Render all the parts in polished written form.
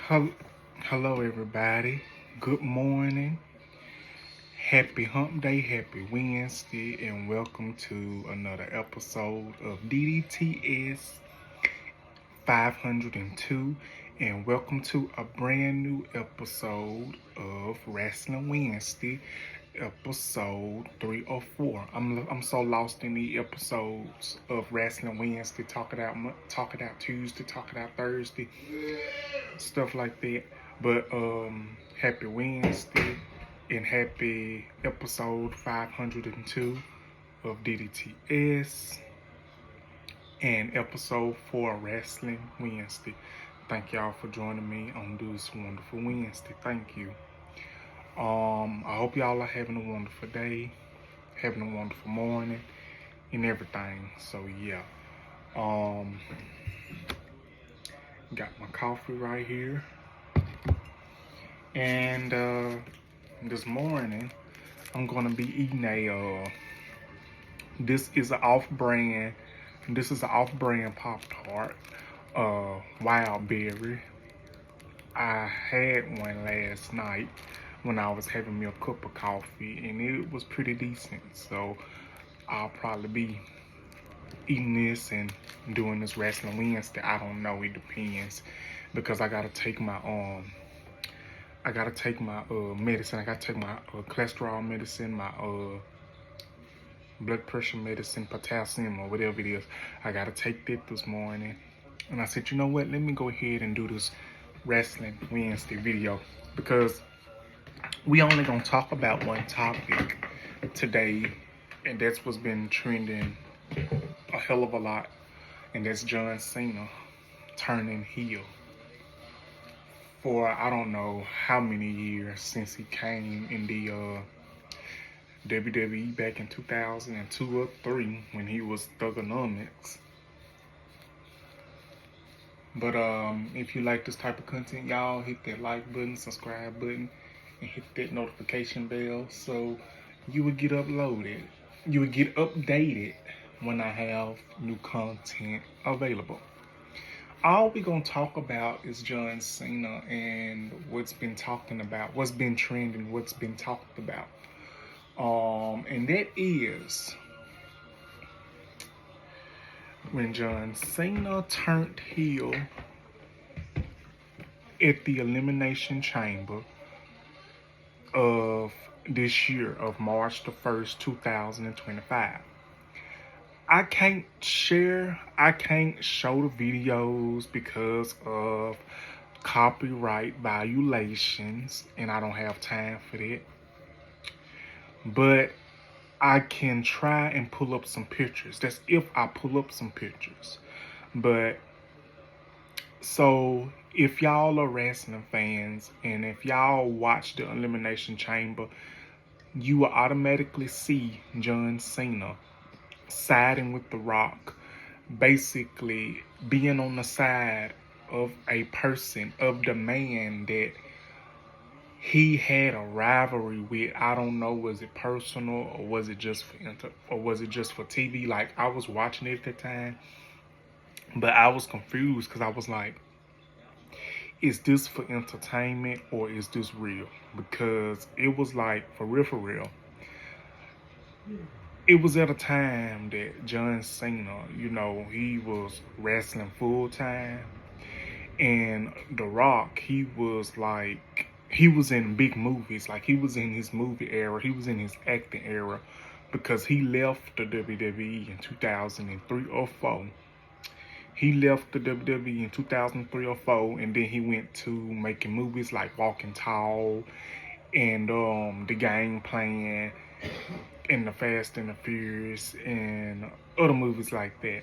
Hello, everybody. Good morning. Happy Hump Day, happy Wednesday, and welcome to another episode of DDTS 502. And welcome to a brand new episode of Wrestling Wednesday, episode 304. I'm so lost in the episodes of Wrestling Wednesday, talk it out Tuesday, talk it out Thursday, stuff like that. But happy Wednesday and happy episode 502 of DDTS and episode 4 Wrestling Wednesday. Thank y'all for joining me on this wonderful Wednesday. Thank you. I hope y'all are having a wonderful day, having a wonderful morning, and everything. So yeah. Got my coffee right here. And this morning I'm gonna be eating this is an off-brand Pop-Tart, Wild Berry. I had one last night when I was having me a cup of coffee, and it was pretty decent. So I'll probably be eating this and doing this Wrestling Wednesday. I don't know, it depends, because I gotta take my medicine. I gotta take my cholesterol medicine, my blood pressure medicine, potassium, or whatever it is. I gotta take that this morning. And I said, you know what? Let me go ahead and do this Wrestling Wednesday video, because we only gonna talk about one topic today, and that's what's been trending a hell of a lot, and that's John Cena turning heel. For I don't know how many years since he came in the WWE back in 2002 or 3 when he was Thugonomics. But if you like this type of content, y'all hit that like button, subscribe button, and hit that notification bell so you would get updated when I have new content available. All we're gonna talk about is John Cena and what's been trending, what's been talked about. And that is when John Cena turned heel at the Elimination Chamber of this year, of March the 1st, 2025. I can't show the videos because of copyright violations, and I don't have time for that. But I can try and pull up some pictures. That's if I pull up some pictures. But so if y'all are wrestling fans, and if y'all watch the Elimination Chamber, you will automatically see John Cena siding with The Rock, basically being on the side of a person, of the man that he had a rivalry with. I don't know, was it personal or was it just for TV? Like, I was watching it at the time, but I was confused because I was like, is this for entertainment or is this real? Because it was like, for real. It was at a time that John Cena, he was wrestling full time, and The Rock, he was in big movies. Like, he was in his movie era, he was in his acting era, because he left the WWE in 2003 or 4. He left the WWE in 2003 or 4, and then he went to making movies like Walking Tall and The Game Plan and The Fast and the Furious and other movies like that.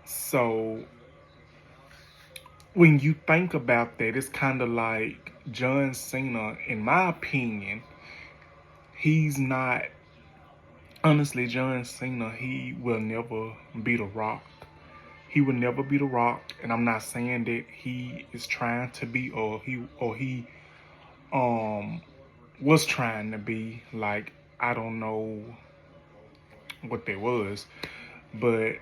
So when you think about that, it's kind of like John Cena, in my opinion, John Cena, he will never be The Rock. He will never be The Rock, and I'm not saying that he is trying to be, or he was trying to be. Like, I don't know what that was, but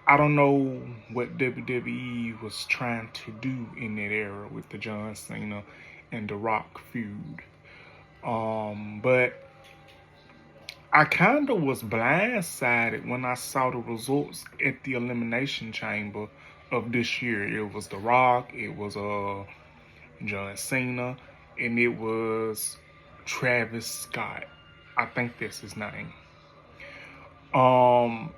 I don't know what WWE was trying to do in that era with the John Cena and The Rock feud. But I kind of was blindsided when I saw the results at the Elimination Chamber of this year. It was The Rock, it was John Cena, and it was Travis Scott. I think that's his name. Um,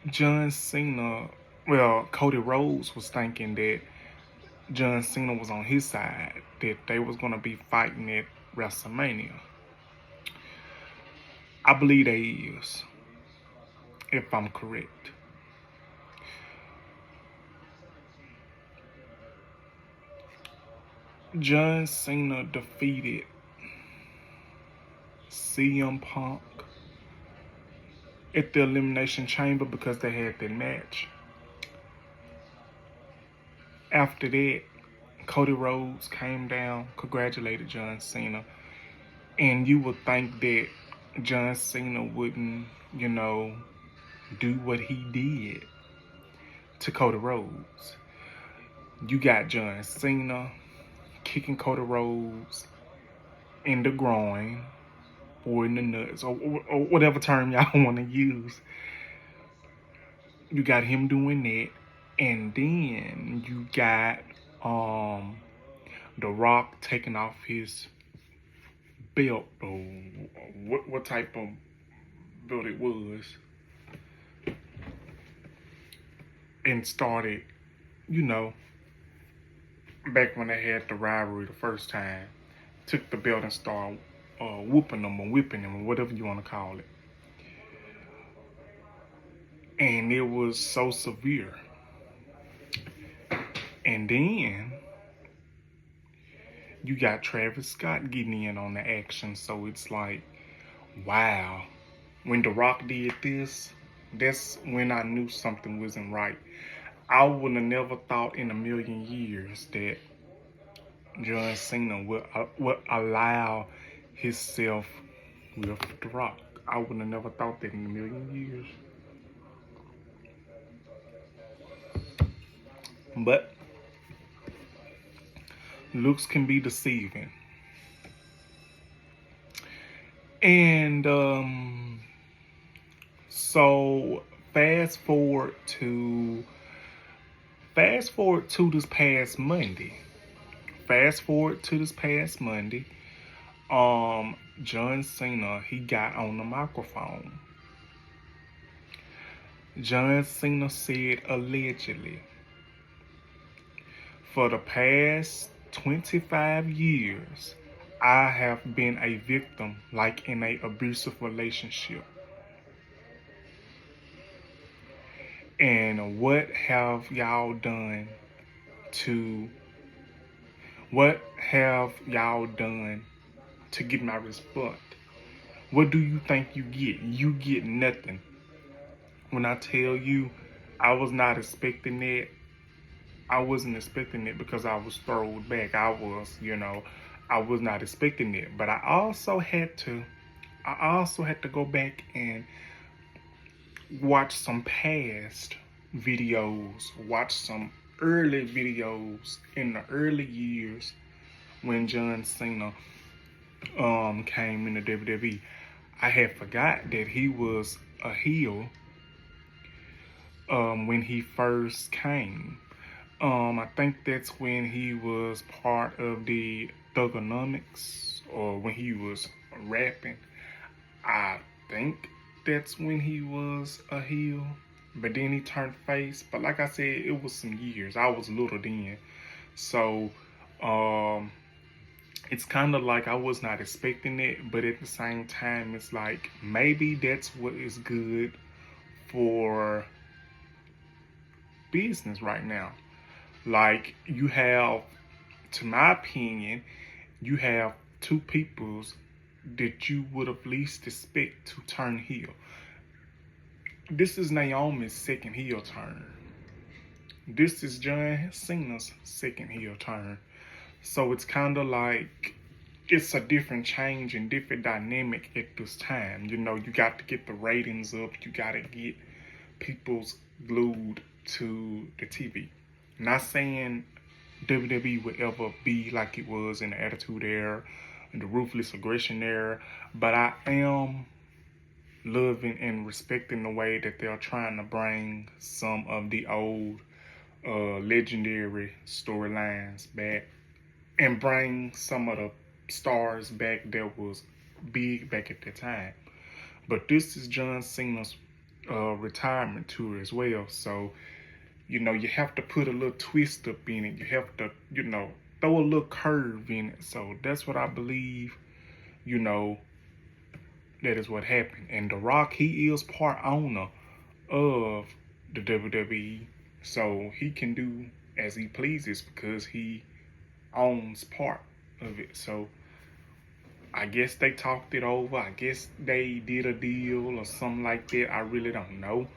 John Cena, well, Cody Rhodes was thinking that John Cena was on his side, that they was gonna be fighting at WrestleMania. I believe they is, if I'm correct. John Cena defeated CM Punk at the Elimination Chamber because they had that match. After that, Cody Rhodes came down, congratulated John Cena, and you would think that John Cena wouldn't, do what he did to Cody Rhodes. You got John Cena kicking Cody Rhodes in the groin or in the nuts or whatever term y'all want to use. You got him doing that, and then you got The Rock taking off his belt or what type of belt it was, and started, back when they had the rivalry the first time, took the belt and started whooping them or whipping them or whatever you want to call it. And it was so severe. And then you got Travis Scott getting in on the action. So it's like, wow. When The Rock did this, that's when I knew something wasn't right. I would have never thought in a million years that John Cena would allow himself with The Rock. I would have never thought that in a million years. But looks can be deceiving. And so fast forward to this past Monday. John Cena, he got on the microphone. John Cena said allegedly, for the past 25 years, I have been a victim, like in an abusive relationship. And what have y'all done to get my response? What do you think you get? You get nothing. When I tell you I was not expecting that, I wasn't expecting it because I was thrown back. I was not expecting it. But I also had to go back and watch some past videos, watch some early videos in the early years when John Cena came into WWE. I had forgot that he was a heel when he first came. I think that's when he was part of the Thugonomics, or when he was rapping. I think that's when he was a heel. But then he turned face. But like I said, it was some years. I was little then. So it's kind of like I was not expecting it. But at the same time, it's like maybe that's what is good for business right now. Like, you have, to my opinion, you have two peoples that you would have least expect to turn heel. This is Naomi's second heel turn. This is John Cena's second heel turn. So it's kind of like it's a different change and different dynamic at this time. You got to get the ratings up. You got to get people's glued to the TV. Not saying WWE would ever be like it was in the Attitude Era and the Ruthless Aggression Era, but I am loving and respecting the way that they're trying to bring some of the old legendary storylines back and bring some of the stars back that was big back at that time. But this is John Cena's retirement tour as well, so you know you have to put a little twist up in it. You have to, you know, throw a little curve in it. So that's what I believe, you know, that is what happened. And The Rock, he is part owner of the WWE, so he can do as he pleases because he owns part of it. So I guess they talked it over. I guess they did a deal or something like that. I really don't know.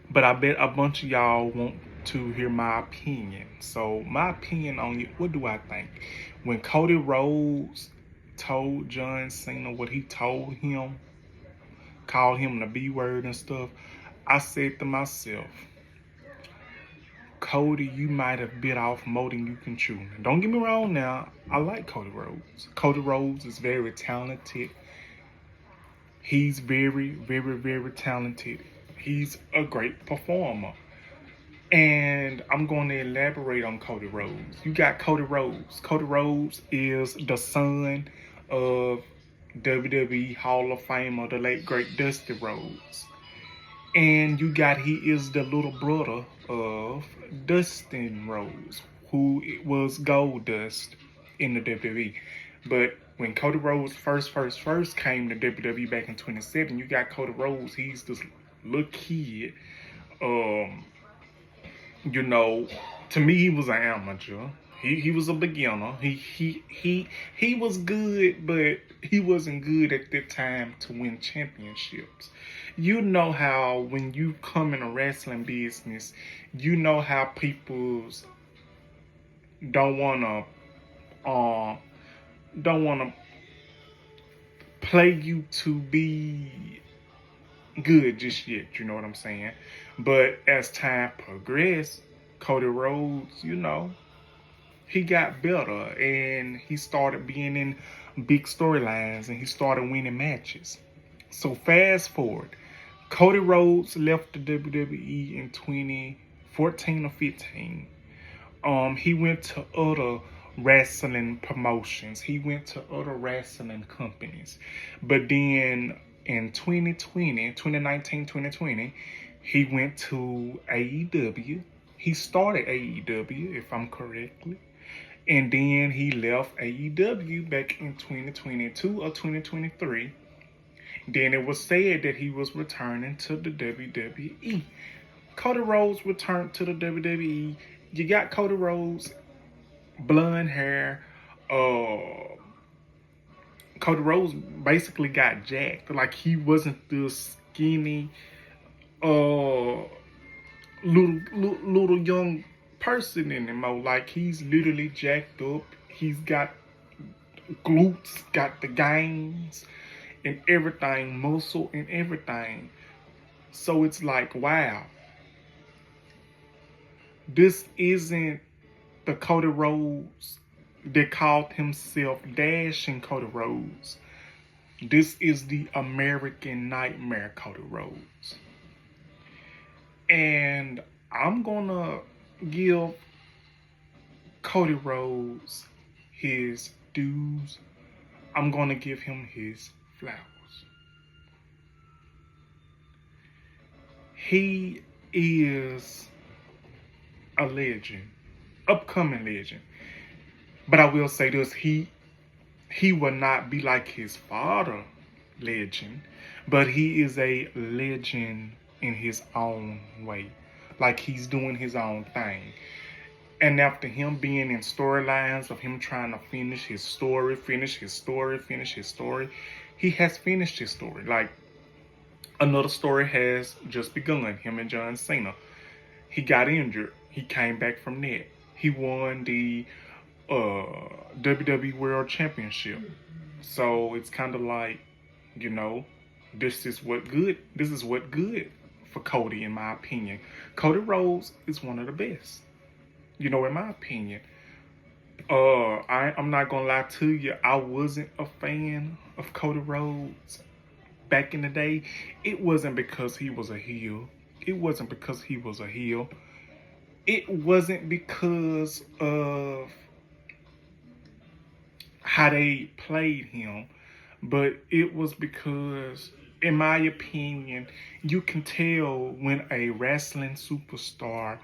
But I bet a bunch of y'all want to hear my opinion. So my opinion on it, what do I think? When Cody Rhodes told John Cena what he told him, called him the B word and stuff, I said to myself, Cody, you might have bit off more than you can chew. Don't get me wrong now, I like Cody Rhodes. Cody Rhodes is very talented. He's very, very, very talented. He's a great performer. And I'm going to elaborate on Cody Rhodes. You got Cody Rhodes. Cody Rhodes is the son of WWE Hall of Famer, the late great Dusty Rhodes. And you got, he is the little brother of Dustin Rhodes, who was Goldust in the WWE. But when Cody Rhodes first came to WWE back in 2007, you got Cody Rhodes. He's this little kid. You know, to me, he was an amateur. He was a beginner. He was good, but he wasn't good at the time to win championships. You know how when you come in a wrestling business, you know how people's don't wanna play you to be good just yet, you know what I'm saying? But as time progressed, Cody Rhodes, you know, he got better and he started being in big storylines and he started winning matches. So fast forward, Cody Rhodes left the WWE in 2014 or 15. He went to other wrestling promotions. He went to other wrestling companies. But then in 2019, 2020, he went to AEW. He started AEW, if I'm correctly. And then he left AEW back in 2022 or 2023. Then it was said that he was returning to the WWE. Cody Rhodes returned to the WWE. You got Cody Rhodes, blonde hair. Cody Rhodes basically got jacked. Like he wasn't the skinny, little young person anymore. Like he's literally jacked up. He's got glutes, got the gains and everything, muscle and everything. So it's like, wow, this isn't the Cody Rhodes that called himself Dashing Cody Rhodes. This is the American Nightmare Cody Rhodes. And I'm gonna give Cody Rhodes his dues. I'm gonna give him his flowers. He is a legend, upcoming legend. But I will say this, he will not be like his father, legend, but he is a legend in his own way. Like he's doing his own thing. And after him being in storylines of him trying to finish his story, he has finished his story. Like another story has just begun, him and John Cena. He got injured. He came back from that. He won the WWE World Championship. So it's kind of like, you know, this is what good for Cody, in my opinion. Cody Rhodes is one of the best, in my opinion. I'm not gonna lie to you. I wasn't a fan of Cody Rhodes back in the day. It wasn't because he was a heel. It wasn't because he was a heel. It wasn't because of how they played him, but it was because, in my opinion, you can tell when a wrestling superstar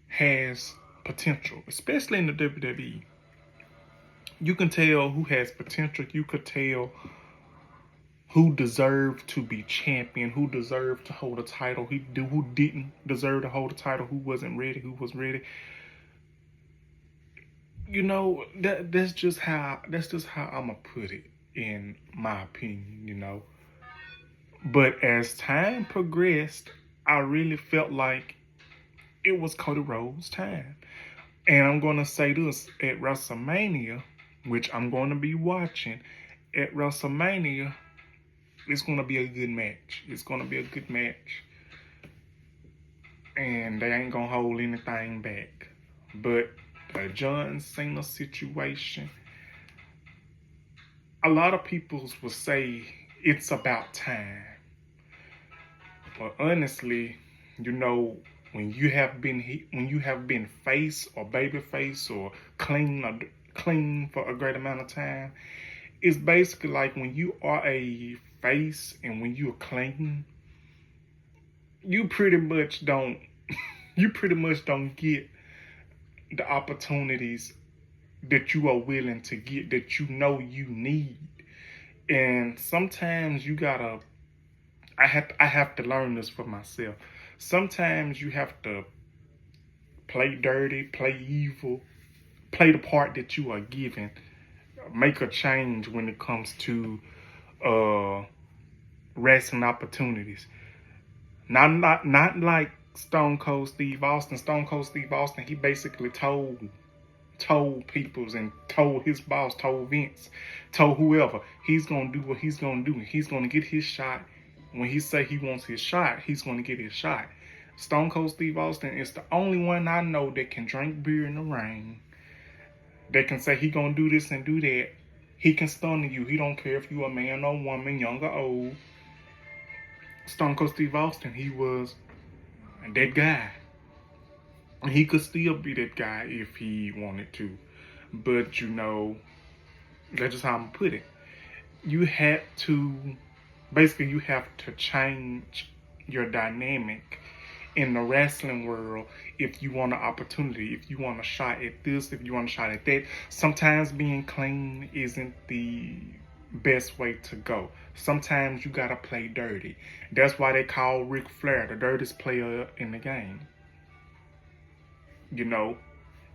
has potential, especially in the WWE. You can tell who has potential. You could tell who deserved to be champion, who deserved to hold a title, who didn't deserve to hold a title, who wasn't ready, who was ready. That's just how I'ma put it, in my opinion. But as time progressed, I really felt like it was Cody Rhodes' time. And I'm gonna say this, at WrestleMania, which I'm gonna be watching, at WrestleMania, it's gonna be a good match. It's gonna be a good match. And they ain't gonna hold anything back. But the John Cena situation, a lot of people will say it's about time. But honestly, when you have been face or baby face or clean for a great amount of time, it's basically like when you are a face and when you're clean, you pretty much don't get the opportunities that you are willing to get, that you need. And sometimes you gotta, I have to learn this for myself. Sometimes you have to play dirty, play evil, play the part that you are given, make a change when it comes to wrestling opportunities. Not like Stone Cold Steve Austin. Stone Cold Steve Austin, he basically told peoples and told his boss, told Vince, told whoever, he's gonna do what he's gonna do. He's gonna get his shot. When he say he wants his shot, he's gonna get his shot. Stone Cold Steve Austin is the only one I know that can drink beer in the rain. That can say he gonna do this and do that. He can stun you. He don't care if you a man or woman, young or old. Stone Cold Steve Austin, he was that guy. And he could still be that guy if he wanted to. But that's just how I'm gonna put it. You have to change your dynamic in the wrestling world if you want an opportunity, if you want a shot at this, if you want a shot at that. Sometimes being clean isn't the best way to go. Sometimes you gotta play dirty. That's why they call Ric Flair the dirtiest player in the game.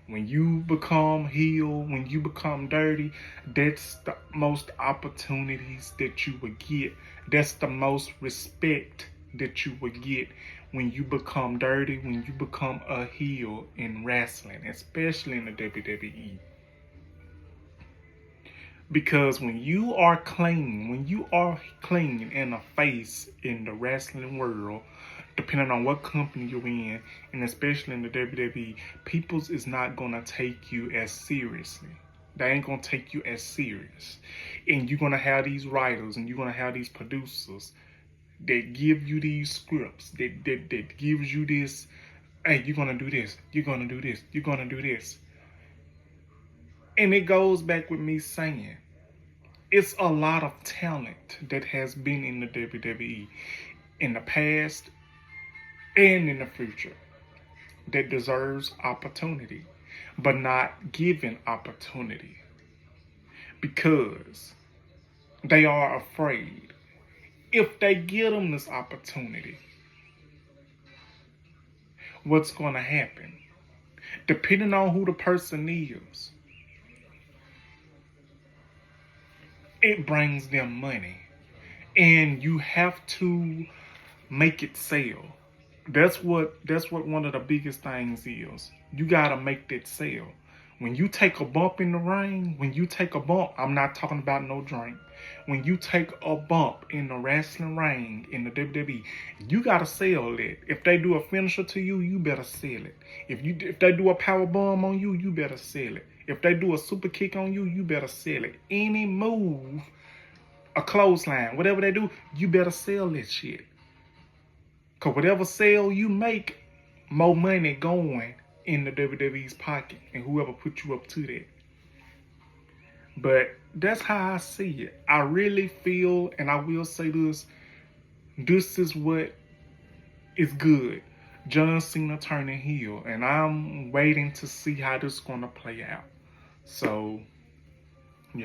When you become heel, when you become dirty, that's the most opportunities that you would get. That's the most respect that you would get when you become dirty, when you become a heel in wrestling, especially in the WWE. Because when you are clean in a face in the wrestling world, depending on what company you're in, and especially in the WWE, people's is not gonna take you as seriously. They ain't gonna take you as serious. And you're gonna have these writers and you're gonna have these producers that give you these scripts, that gives you this, hey, you're gonna do this, you're gonna do this, you're gonna do this. And it goes back with me saying, it's a lot of talent that has been in the WWE in the past and in the future that deserves opportunity, but not given opportunity because they are afraid. If they give them this opportunity, what's going to happen? Depending on who the person is, it brings them money. And you have to make it sell. That's what one of the biggest things is. You gotta make that sell. When you take a bump in the ring, when you take a bump, I'm not talking about no drink. When you take a bump in the wrestling ring, in the WWE, you gotta sell it. If they do a finisher to you, you better sell it. If they do a power bomb on you, you better sell it. If they do a super kick on you, you better sell it. Any move, a clothesline, whatever they do, you better sell that shit. Cause whatever sale you make, more money going in the WWE's pocket, and whoever put you up to that. But that's how I see it. I really feel, and I will say this is what is good. John Cena turning heel, and I'm waiting to see how this is gonna play out. So, I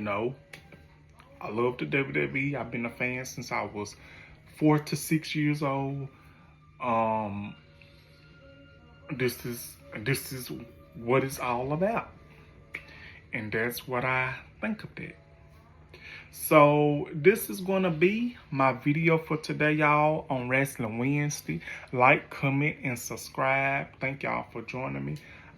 love the WWE. I've been a fan since I was 4 to 6 years old. This is what it's all about. And that's what I think of that. So this is going to be my video for today, y'all, on Wrestling Wednesday. Like, comment, and subscribe. Thank y'all for joining me.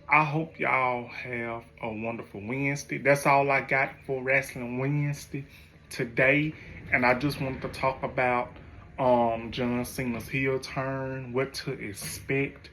I hope y'all have a wonderful Wednesday. That's all I got for Wrestling Wednesday today. And I just wanted to talk about John Cena's heel turn, what to expect.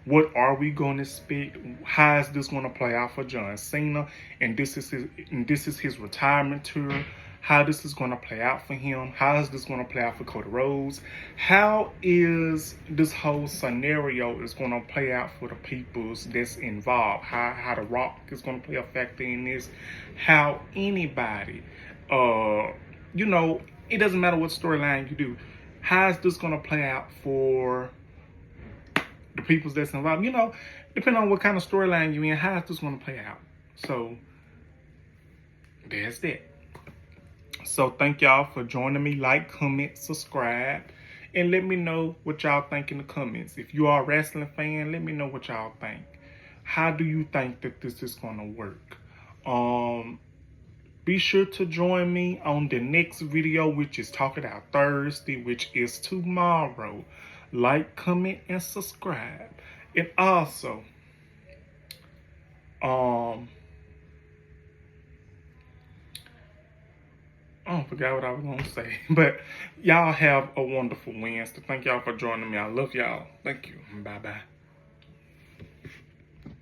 What are we going to expect? How is this going to play out for John Cena? And this is his retirement tour. How this is going to play out for him? How is this going to play out for Cody Rhodes? How is this whole scenario is going to play out for the peoples that's involved? How The Rock is going to play a factor in this? How anybody, it doesn't matter what storyline you do. How is this going to play out for the peoples that's involved? Depending on what kind of storyline you're in, how is this going to play out? So, there's that. So, thank y'all for joining me. Like, comment, subscribe, and let me know what y'all think in the comments. If you are a wrestling fan, let me know what y'all think. How do you think that this is going to work? Be sure to join me on the next video, which is Talking Out Thursday, which is tomorrow. Like, comment, and subscribe. And also, I forgot what I was going to say. But y'all have a wonderful Wednesday. Thank y'all for joining me. I love y'all. Thank you. Bye-bye.